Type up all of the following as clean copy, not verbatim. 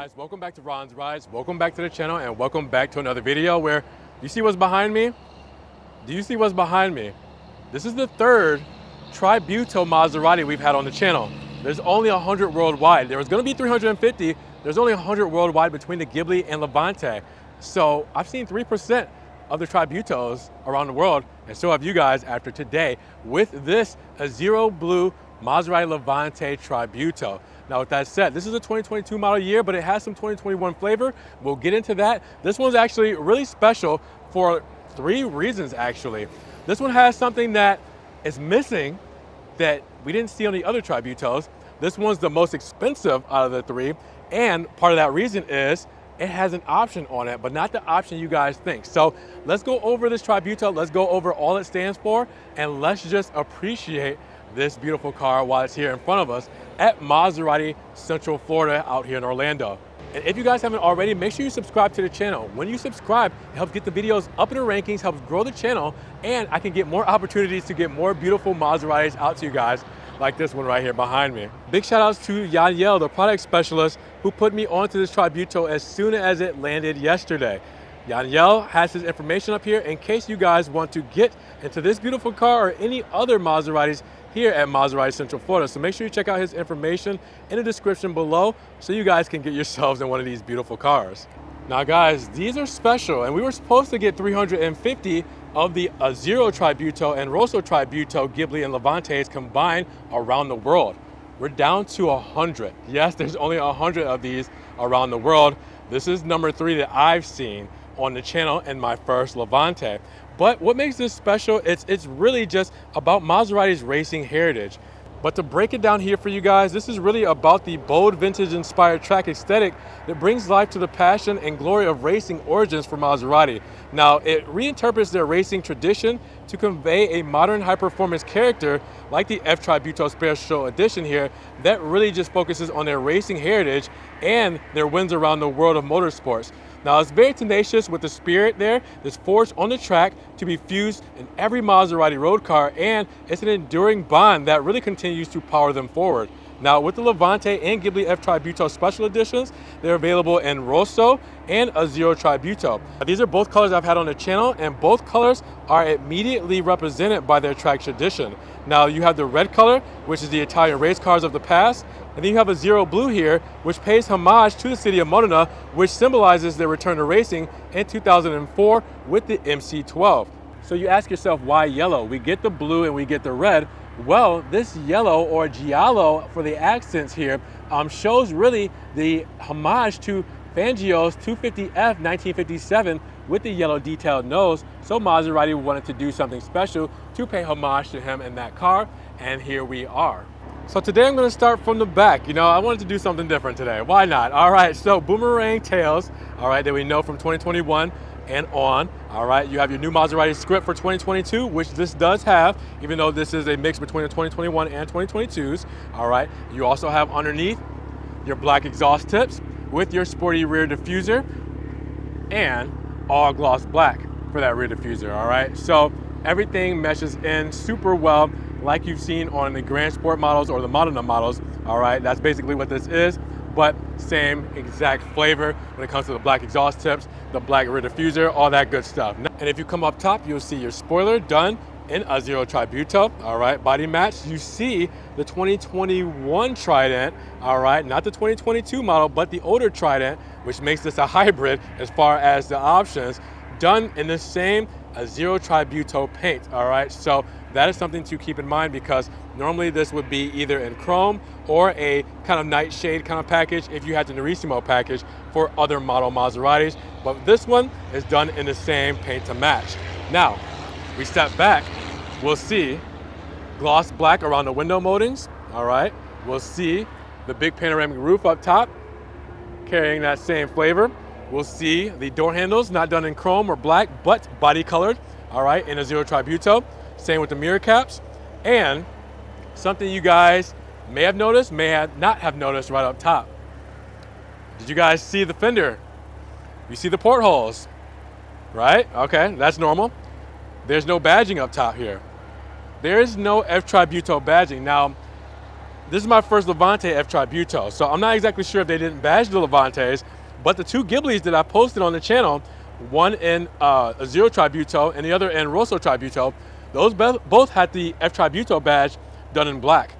guys, welcome back to Ron's Rides, welcome back to the channel, and welcome back to another video where, you see what's behind me? Do you see what's behind me? This is the third Tributo Maserati we've had on the channel. There's only 100 worldwide. There was gonna be 350, there's only 100 worldwide between the Ghibli and Levante. So I've seen 3% of the Tributos around the world, and so have you guys after today with this Azzurro blue Maserati Levante Tributo. Now with that said, this is a 2022 model year, but it has some 2021 flavor. We'll get into that. This one's actually really special for 3 reasons actually. This one has something that is missing that we didn't see on the other Tributos. This one's the most expensive out of the 3, and part of that reason is it has an option on it, but not the option you guys think. So let's go over this Tributo, let's go over all it stands for, and let's just appreciate this beautiful car while it's here in front of us at Maserati Central Florida out here in Orlando. And if you guys haven't already, make sure you subscribe to the channel. When you subscribe, it helps get the videos up in the rankings, helps grow the channel, and I can get more opportunities to get more beautiful Maseratis out to you guys like this one right here behind me. Big shout outs to Yaniel, the product specialist, who put me onto this Tributo as soon as it landed yesterday. Yaniel has his information up here in case you guys want to get into this beautiful car or any other Maseratis here at Maserati Central Florida. So make sure you check out his information in the description below so you guys can get yourselves in one of these beautiful cars. Now guys, these are special, and we were supposed to get 350 of the Azzurro Tributo and Rosso Tributo Ghibli and Levantes combined around the world. We're down to 100. Yes, there's only 100 of these around the world. This is number 3 that I've seen on the channel and my first Levante. But what makes this special, it's really just about Maserati's racing heritage. But to break it down here for you guys, this is really about the bold vintage inspired track aesthetic that brings life to the passion and glory of racing origins for Maserati. Now, it reinterprets their racing tradition to convey a modern high performance character like the F Tributo Special Edition here that really just focuses on their racing heritage and their wins around the world of motorsports. Now it's very tenacious with the spirit there that's forged on the track to be fused in every Maserati road car, and it's an enduring bond that really continues to power them forward. Now with the Levante and Ghibli F Tributo Special Editions, they're available in Rosso and Azzurro Tributo. These are both colors I've had on the channel, and both colors are immediately represented by their track tradition. Now you have the red color, which is the Italian race cars of the past, and then you have Azzurro blue here, which pays homage to the city of Modena, which symbolizes their return to racing in 2004 with the MC12. So you ask yourself, why yellow? We get the blue and we get the red. Well, this yellow, or giallo for the accents here, shows really the homage to Fangio's 250F 1957 with the yellow detailed nose. So Maserati wanted to do something special to pay homage to him in that car, and here we are. So today I'm going to start from the back. You know, I wanted to do something different today. Why not? All right, so boomerang tails, all right, that we know from 2021 and on. All right, you have your new Maserati script for 2022, which this does have, even though this is a mix between the 2021 and 2022s. All right, you also have underneath your black exhaust tips with your sporty rear diffuser and all gloss black for that rear diffuser. All right, so everything meshes in super well, like you've seen on the Grand Sport models or the Modena models. All right, that's basically what this is, but same exact flavor when it comes to the black exhaust tips, the black rear diffuser, all that good stuff. And if you come up top, you'll see your spoiler done in Azzurro Tributo. All right, body match. You see the 2021 Trident, all right, not the 2022 model, but the older Trident, which makes this a hybrid as far as the options, done in the same Azzurro Tributo paint. All right, so that is something to keep in mind, because normally this would be either in chrome or a kind of nightshade kind of package if you had the Nerissimo package for other model Maseratis, but this one is done in the same paint to match. Now, we step back, we'll see gloss black around the window moldings. All right, we'll see the big panoramic roof up top carrying that same flavor. We'll see the door handles not done in chrome or black, but body colored, all right, in Azzurro Tributo. Same with the mirror caps. And something you guys may have noticed, may not have noticed right up top. Did you guys see the fender? You see the portholes, right? Okay, that's normal. There's no badging up top here. There is no F Tributo badging. Now, This is my first Levante F Tributo, so I'm not exactly sure if they didn't badge the Levantes, but the two Ghiblis that I posted on the channel, one in Azzurro Tributo and the other in Rosso Tributo, those both had the F Tributo badge done in black.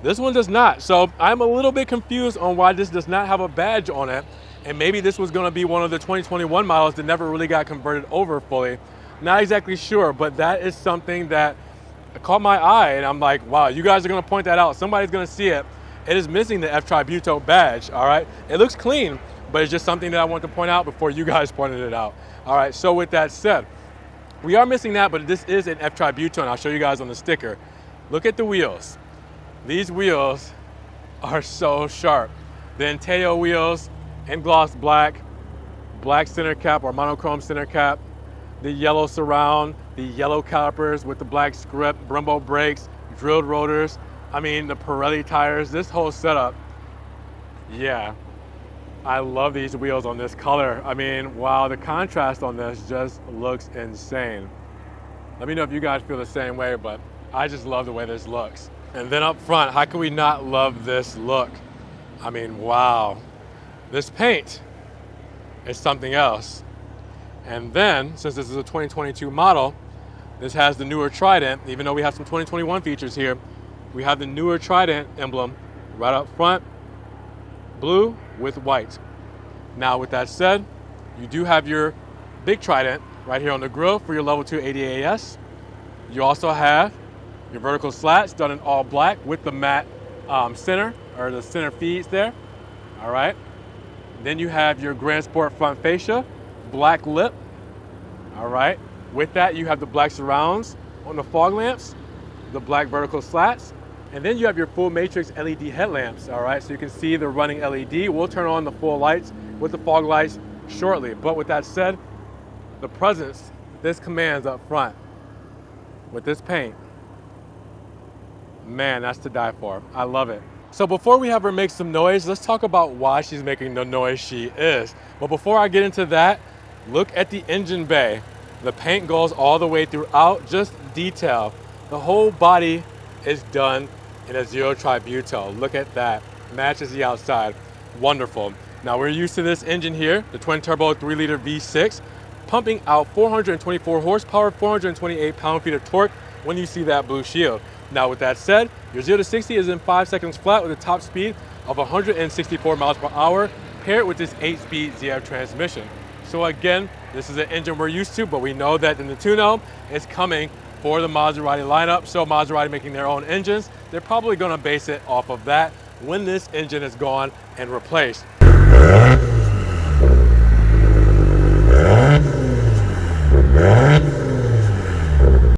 This one does not, so I'm a little bit confused on why this does not have a badge on it, and maybe this was going to be one of the 2021 models that never really got converted over fully. Not exactly sure, but that is something that caught my eye, and I'm like, wow, you guys are going to point that out. Somebody's going to see it. It is missing the F Tributo badge, all right? It looks clean, but it's just something that I want to point out before you guys pointed it out. All right, so with that said, we are missing that, but this is an F Tributo, and I'll show you guys on the sticker. Look at the wheels. These wheels are so sharp. The Inteo wheels in gloss black, black center cap or monochrome center cap, the yellow surround, the yellow calipers with the black script, Brembo brakes, drilled rotors. I mean, the Pirelli tires, this whole setup. Yeah, I love these wheels on this color. I mean, wow, the contrast on this just looks insane. Let me know if you guys feel the same way, but I just love the way this looks. And then up front, how can we not love this look? I mean, wow. This paint is something else. And then, since this is a 2022 model, this has the newer Trident. Even though we have some 2021 features here, we have the newer Trident emblem right up front, blue with white. Now, with that said, you do have your big Trident right here on the grille for your level 2 ADAS. You also have your vertical slats done in all black with the matte center, or the center feeds there. All right. Then you have your Grand Sport front fascia, black lip. All right. With that, you have the black surrounds on the fog lamps, the black vertical slats, and then you have your full matrix LED headlamps. All right. So you can see the running LED. We'll turn on the full lights with the fog lights shortly. But with that said, the presence this commands up front with this paint, man, that's to die for. I love it. So before we have her make some noise, let's talk about why she's making the noise she is. But before I get into that, look at the engine bay. The paint goes all the way throughout, just detail. The whole body is done in Azzurro Tributo. Look at that. Matches the outside. Wonderful. Now we're used to this engine here, the twin turbo 3-liter V6, pumping out 424 horsepower, 428 pound-feet of torque when you see that blue shield. Now with that said, your 0 to 60 is in 5 seconds flat with a top speed of 164 miles per hour, paired with this 8-speed ZF transmission. So again, this is an engine we're used to, but we know that the Nettuno is coming for the Maserati lineup. So Maserati making their own engines, they're probably gonna base it off of that when this engine is gone and replaced.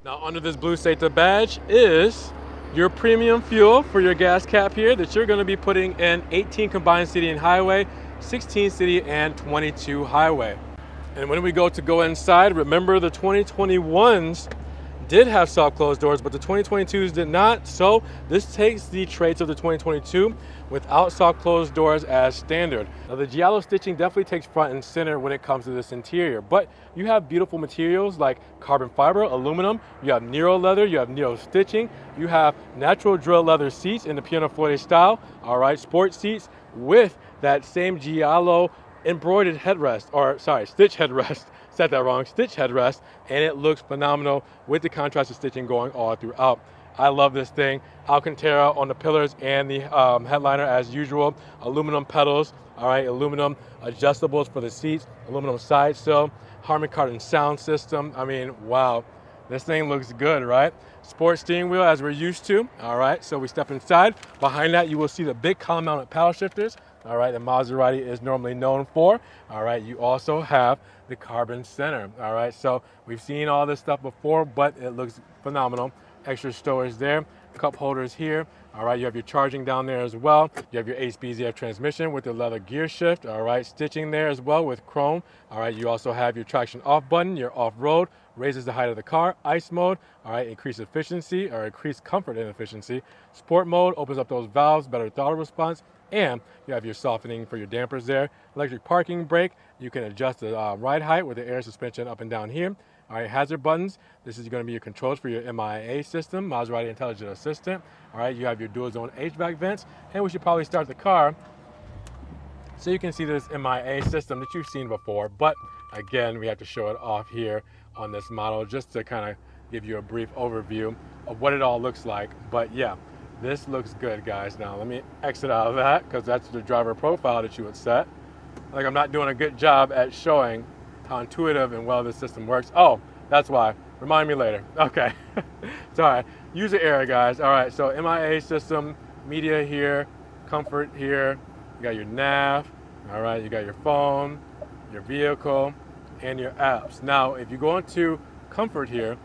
Now under this blue Seta badge is your premium fuel for your gas cap here that you're going to be putting in 18 combined city and highway, 16 city and 22 highway. And when we go inside, remember the 2021s did have soft closed doors, but the 2022s did not. So this takes the traits of the 2022 without soft closed doors as standard. Now the giallo stitching definitely takes front and center when it comes to this interior, but you have beautiful materials like carbon fiber, aluminum, you have Nero leather, you have Nero stitching, you have natural drill leather seats in the pianoforte style, all right, sport seats with that same giallo embroidered headrest, or sorry, stitch headrest. Said that wrong, stitch headrest, and it looks phenomenal with the contrasted stitching going all throughout. I love this thing. Alcantara on the pillars and the headliner as usual. Aluminum pedals, all right, aluminum adjustables for the seats, aluminum side sill, Harman Kardon sound system. I mean, wow, this thing looks good, right? Sport steering wheel as we're used to, all right, so we step inside. Behind that, you will see the big column mounted paddle shifters, all right, that Maserati is normally known for. All right, you also have the carbon center, all right, so we've seen all this stuff before, but it looks phenomenal. Extra storage there, cup holders here, all right, you have your charging down there as well. You have your 8-speed ZF transmission with the leather gear shift, all right, stitching there as well with chrome. All right, you also have your traction off button, your off-road, raises the height of the car, ice mode, all right, increased efficiency or increased comfort and efficiency. Sport mode opens up those valves, better throttle response, and you have your softening for your dampers there. Electric parking brake, you can adjust the ride height with the air suspension up and down here. All right, hazard buttons. This is going to be your controls for your MIA system, Maserati Intelligent Assistant. All right, you have your dual zone HVAC vents, and we should probably start the car so you can see this MIA system that you've seen before. But again, we have to show it off here on this model just to kind of give you a brief overview of what it all looks like. But yeah, this looks good, guys. Now let me exit out of that because that's the driver profile that you would set. Like, I'm not doing a good job at showing how intuitive and well this system works. Oh, that's why. Remind me later. Okay. Sorry. User error, guys. All right, so MIA system, media here, comfort here. You got your nav. All right, you got your phone, your vehicle, and your apps. Now, if you go into comfort here,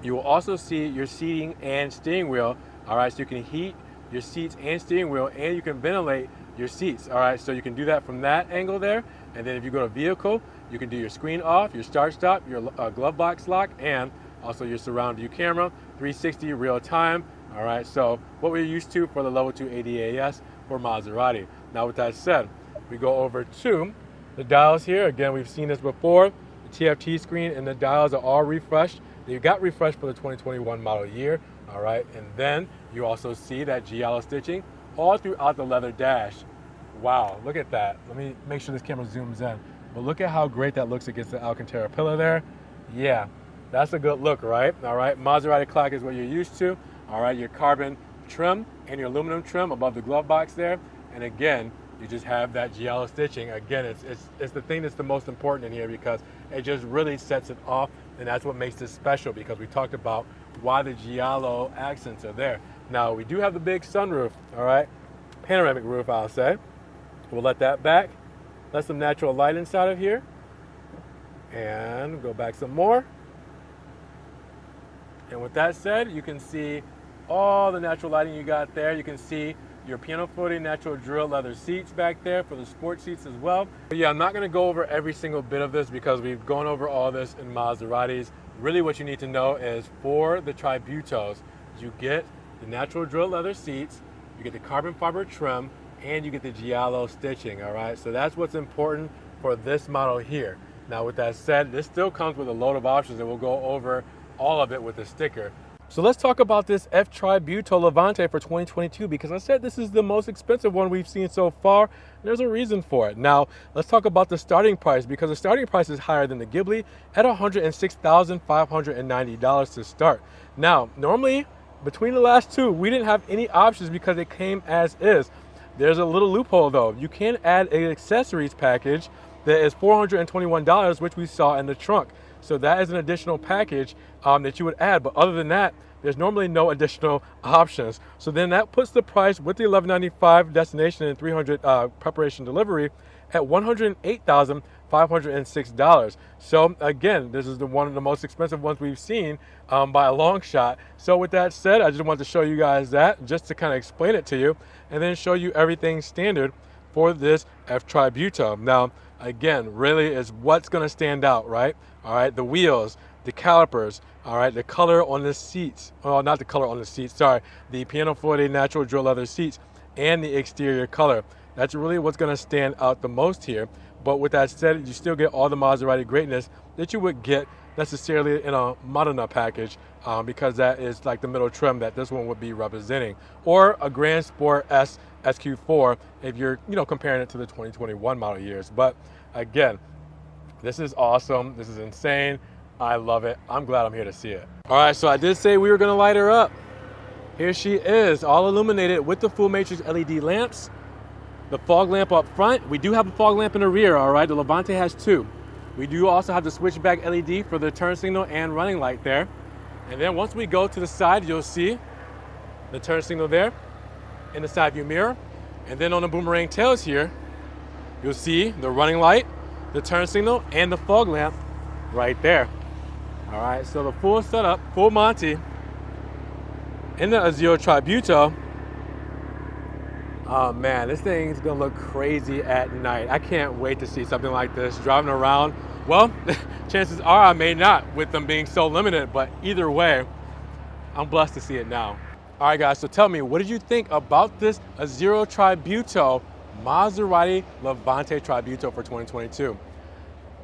you will also see your seating and steering wheel. All right, so you can heat your seats and steering wheel, and you can ventilate your seats. All right, so you can do that from that angle there. And then if you go to vehicle, you can do your screen off, your start stop, your glove box lock, and also your surround view camera, 360 real time. All right, so what we're used to for the level 2 ADAS for Maserati. Now with that said, we go over to the dials here. Again, we've seen this before. The TFT screen and the dials are all refreshed. They got refreshed for the 2021 model year. All right, and then you also see that giallo stitching all throughout the leather dash. Wow, look at that. Let me make sure this camera zooms in. But look at how great that looks against the Alcantara pillar there. Yeah, that's a good look, right? All right, Maserati clock is what you're used to. All right, your carbon trim and your aluminum trim above the glove box there. And again, you just have that giallo stitching. Again, it's the thing that's the most important in here because it just really sets it off, and that's what makes this special because we talked about why the giallo accents are there. Now, we do have the big sunroof, all right? Panoramic roof, I'll say. We'll let that back. Let some natural light inside of here. And go back some more. And with that said, you can see all the natural lighting you got there. You can see your piano footing, natural drill leather seats back there for the sport seats as well. But yeah, I'm not gonna go over every single bit of this because we've gone over all this in Maseratis. Really what you need to know is for the Tributos, you get the natural drill leather seats, you get the carbon fiber trim, and you get the giallo stitching, all right? So that's what's important for this model here. Now with that said, this still comes with a load of options and we'll go over all of it with the sticker. So let's talk about this F Tributo Levante for 2022 because I said this is the most expensive one we've seen so far. And there's a reason for it. Now, let's talk about the starting price because the starting price is higher than the Ghibli at $106,590 to start. Now, normally between the last two, we didn't have any options because it came as is. There's a little loophole though. You can add an accessories package that is $421, which we saw in the trunk. So that is an additional package that you would add. But other than that, there's normally no additional options. So then that puts the price with the $1,195 destination and $300 preparation delivery at $108,506. So again, this is one of the most expensive ones we've seen by a long shot. So with that said, I just wanted to show you guys that just to kind of explain it to you and then show you everything standard for this F Tributo. Now, again, really is what's going to stand out, right? All right, the wheels, the calipers, all right, the color on the seats. Oh, not the color on the seats, sorry. The pianoforte natural drill leather seats and the exterior color. That's really what's going to stand out the most here. But with that said, you still get all the Maserati greatness that you would get necessarily in a Modena package because that is like the middle trim that this one would be representing. Or a Grand Sport S SQ4 if you're comparing it to the 2021 model years. But again, this is awesome. This is insane. I love it. I'm glad I'm here to see it. All right, so I did say we were going to light her up. Here she is, all illuminated with the full matrix LED lamps. The fog lamp up front. We do have a fog lamp in the rear, all right? The Levante has two. We do also have the switchback LED for the turn signal and running light there. And then once we go to the side, you'll see the turn signal there in the side view mirror. And then on the boomerang tails here, you'll see the running light, the turn signal, and the fog lamp right there. All right, so the full setup, full Monty in the Azzurro Tributo. Oh man, this thing's gonna look crazy at night. I can't wait to see something like this driving around. Well, chances are I may not with them being so limited, but either way, I'm blessed to see it now. All right guys, so tell me, what did you think about this Azzurro Tributo Maserati Levante Tributo for 2022?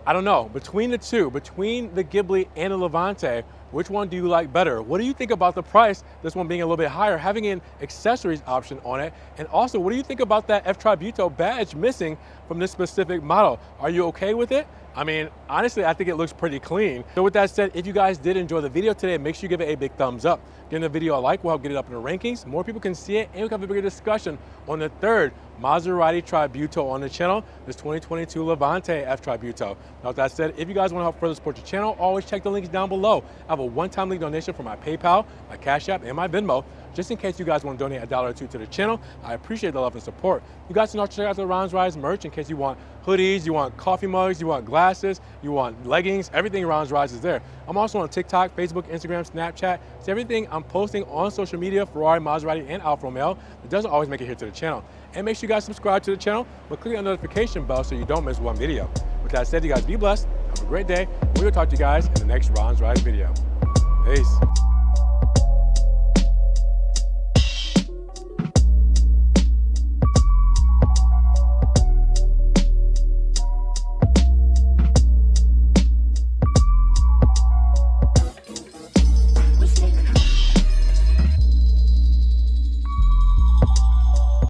I don't know, between the two, between the Ghibli and the Levante, which one do you like better? What do you think about the price, this one being a little bit higher, having an accessories option on it? And also, what do you think about that F Tributo badge missing from this specific model? Are you okay with it? I mean, honestly, I think it looks pretty clean. So with that said, if you guys did enjoy the video today, make sure you give it a big thumbs up. Giving the video a like will help get it up in the rankings. More people can see it, and we can have a bigger discussion on the third Maserati Tributo on the channel, this 2022 Levante F Tributo. Now with that said, if you guys want to help further support the channel, always check the links down below. I have a one-time link donation for my PayPal, my Cash App, and my Venmo, just in case you guys want to donate $1 or $2 to the channel. I appreciate the love and support. You guys can also check out the Ron's Rise merch in case you want hoodies, you want coffee mugs, you want glasses, you want leggings, everything Ron's Rise is there. I'm also on TikTok, Facebook, Instagram, Snapchat. So everything I'm posting on social media, Ferrari, Maserati, and Alfa Romeo, it doesn't always make it here to the channel. And make sure you guys subscribe to the channel, but click on the notification bell so you don't miss one video. With that said, you guys be blessed, have a great day, and we will talk to you guys in the next Ron's Rise video. Peace.